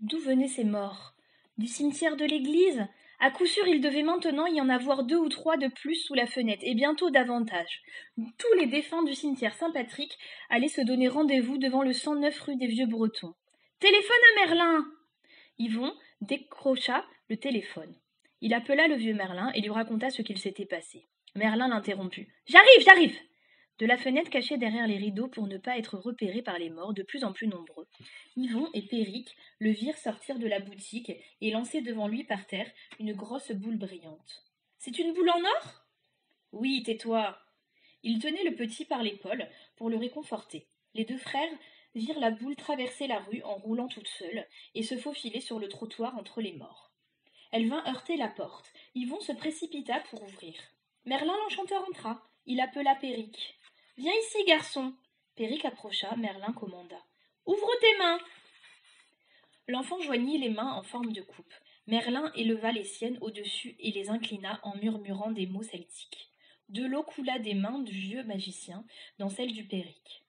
D'où venaient ces morts? Du cimetière de l'église? À coup sûr, il devait maintenant y en avoir 2 ou 3 de plus sous la fenêtre, et bientôt davantage. Tous les défunts du cimetière Saint-Patrick allaient se donner rendez-vous devant le 109 rue des Vieux-Bretons. Téléphone à Merlin! Yvon décrocha le téléphone. Il appela le vieux Merlin et lui raconta ce qu'il s'était passé. Merlin l'interromput. J'arrive! De la fenêtre cachée derrière les rideaux pour ne pas être repérés par les morts de plus en plus nombreux. Yvon et Péric le virent sortir de la boutique et lancer devant lui par terre une grosse boule brillante. C'est une boule en or? Oui, tais-toi. Il tenait le petit par l'épaule pour le réconforter. Les 2 frères virent la boule traverser la rue en roulant toute seule et se faufiler sur le trottoir entre les morts. Elle vint heurter la porte. Yvon se précipita pour ouvrir. Merlin l'enchanteur entra. Il appela Péric. Viens ici, garçon. Péric approcha. Merlin commanda. Ouvre tes mains. L'enfant joignit les mains en forme de coupe. Merlin éleva les siennes au-dessus et les inclina en murmurant des mots celtiques. De l'eau coula des mains du vieux magicien dans celles du Péric.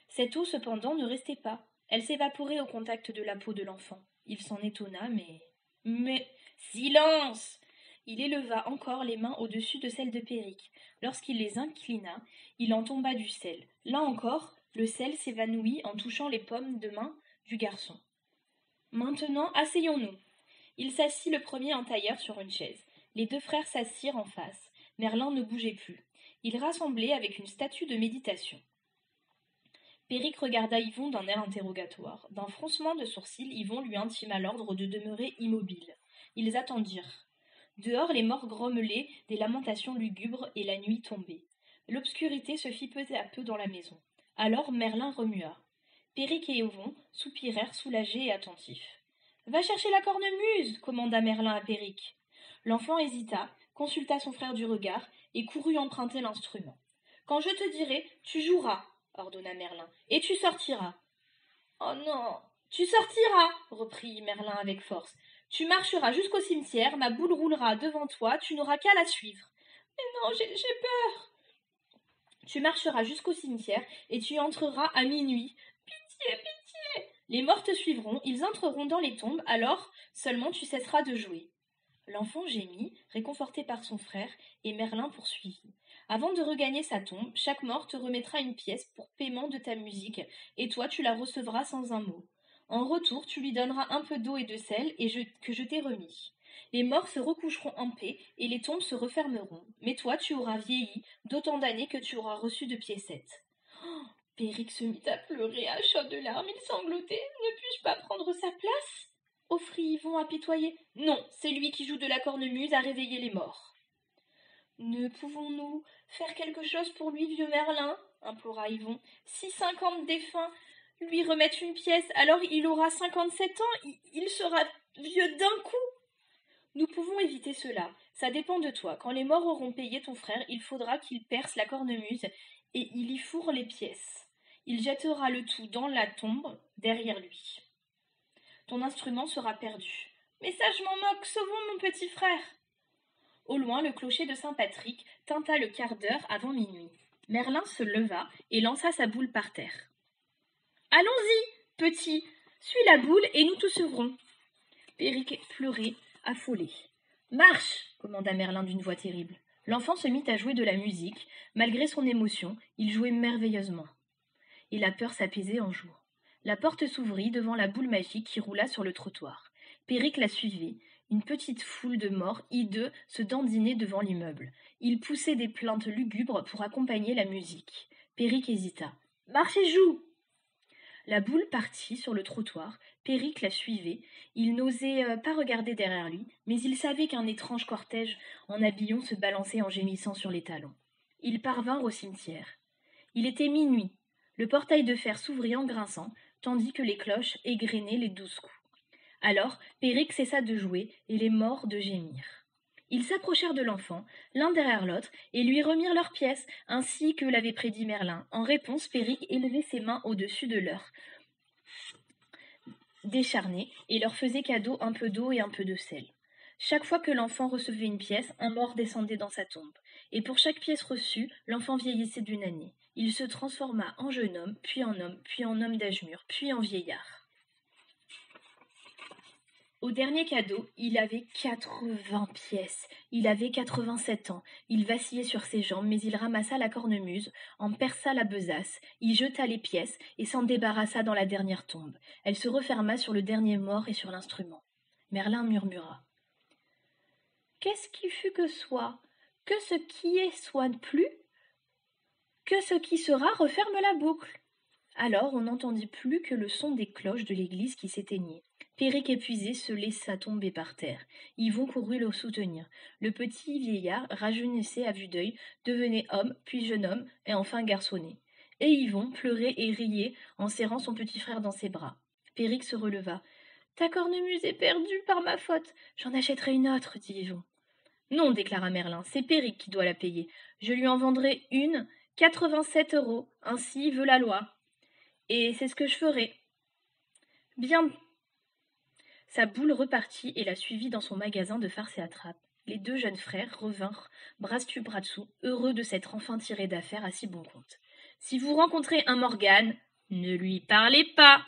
Cette eau, cependant, ne restait pas. Elle s'évaporait au contact de la peau de l'enfant. Il s'en étonna, Mais silence! Il éleva encore les mains au-dessus de celles de Péric. Lorsqu'il les inclina, il en tomba du sel. Là encore, le sel s'évanouit en touchant les paumes de main du garçon. Maintenant, asseyons-nous. Il s'assit le premier en tailleur sur une chaise. Les 2 frères s'assirent en face. Merlin ne bougeait plus. Il rassemblait avec une statue de méditation. Péric regarda Yvon d'un air interrogatoire. D'un froncement de sourcils, Yvon lui intima l'ordre de demeurer immobile. Ils attendirent. Dehors, les morts grommelaient des lamentations lugubres et la nuit tombait. L'obscurité se fit peu à peu dans la maison. Alors Merlin remua. Péric et Yvon soupirèrent soulagés et attentifs. « Va chercher la cornemuse !» commanda Merlin à Péric. L'enfant hésita, consulta son frère du regard et courut emprunter l'instrument. « Quand je te dirai, tu joueras !» ordonna Merlin. « Et tu sortiras. »« Oh non, tu sortiras !» reprit Merlin avec force. « Tu marcheras jusqu'au cimetière, ma boule roulera devant toi, tu n'auras qu'à la suivre. »« Mais non, j'ai peur !»« Tu marcheras jusqu'au cimetière et tu y entreras à minuit. Pitié, pitié !» Les morts te suivront, ils entreront dans les tombes, alors seulement tu cesseras de jouer. L'enfant gémit, réconforté par son frère, et Merlin poursuivit. Avant de regagner sa tombe, chaque mort te remettra une pièce pour paiement de ta musique, et toi tu la recevras sans un mot. En retour, tu lui donneras un peu d'eau et de sel que je t'ai remis. Les morts se recoucheront en paix, et les tombes se refermeront. Mais toi, tu auras vieilli, d'autant d'années que tu auras reçu de piécettes. Péric se mit à pleurer à chaudes larmes, il sanglotait. Ne puis-je pas prendre sa place? Offrit Yvon apitoyé. Non, c'est lui qui joue de la cornemuse à réveiller les morts. Ne pouvons-nous faire quelque chose pour lui, vieux Merlin? Implora Yvon. Si 50 défunts lui remettent une pièce, alors il aura 57 ans, il sera vieux d'un coup. Nous pouvons éviter cela. Ça dépend de toi. Quand les morts auront payé ton frère, il faudra qu'il perce la cornemuse et il y fourre les pièces. Il jettera le tout dans la tombe derrière lui. Ton instrument sera perdu. Mais ça, je m'en moque. Sauvons mon petit frère. Au loin, le clocher de Saint-Patrick tinta le quart d'heure avant minuit. Merlin se leva et lança sa boule par terre. Allons-y, petit, suis la boule et nous te sauverons. Péric pleurait, affolé. Marche, commanda Merlin d'une voix terrible. L'enfant se mit à jouer de la musique. Malgré son émotion, il jouait merveilleusement. Et la peur s'apaisait en jouant. La porte s'ouvrit devant la boule magique qui roula sur le trottoir. Péric la suivait. Une petite foule de morts hideux se dandinait devant l'immeuble. Ils poussaient des plaintes lugubres pour accompagner la musique. Péric hésita. « Marche et joue !» La boule partit sur le trottoir. Péric la suivait. Il n'osait pas regarder derrière lui, mais il savait qu'un étrange cortège en habillons se balançait en gémissant sur les talons. Ils parvinrent au cimetière. Il était minuit. Le portail de fer s'ouvrit en grinçant, tandis que les cloches égrenaient les 12 coups. Alors Péric cessa de jouer et les morts de gémir. Ils s'approchèrent de l'enfant, l'un derrière l'autre, et lui remirent leurs pièces, ainsi que l'avait prédit Merlin. En réponse, Péric élevait ses mains au-dessus de leurs décharnés et leur faisait cadeau un peu d'eau et un peu de sel. Chaque fois que l'enfant recevait une pièce, un mort descendait dans sa tombe. Et pour chaque pièce reçue, l'enfant vieillissait d'une année. Il se transforma en jeune homme, puis en homme d'âge mûr, puis en vieillard. Au dernier cadeau, il avait 80 pièces. Il avait 87 ans. Il vacillait sur ses jambes, mais il ramassa la cornemuse, en perça la besace, y jeta les pièces et s'en débarrassa dans la dernière tombe. Elle se referma sur le dernier mort et sur l'instrument. Merlin murmura. Qu'est-ce qui fut que soit, que ce qui est soit plus, que ce qui sera referme la boucle. Alors on n'entendit plus que le son des cloches de l'église qui s'éteignait. Péric épuisé se laissa tomber par terre. Yvon courut le soutenir. Le petit vieillard rajeunissait à vue d'œil, devenait homme, puis jeune homme, et enfin garçonnet. Et Yvon pleurait et riait en serrant son petit frère dans ses bras. Péric se releva. Ta cornemuse est perdue par ma faute. J'en achèterai une autre, dit Yvon. Non, déclara Merlin, c'est Péric qui doit la payer. Je lui en vendrai une, 87 €. Ainsi veut la loi. Et c'est ce que je ferai. Bien. Sa boule repartit et la suivit dans son magasin de farce et attrape. Les deux jeunes frères revinrent, bras dessus bras dessous, heureux de s'être enfin tirés d'affaire à si bon compte. Si vous rencontrez un Morgane, ne lui parlez pas.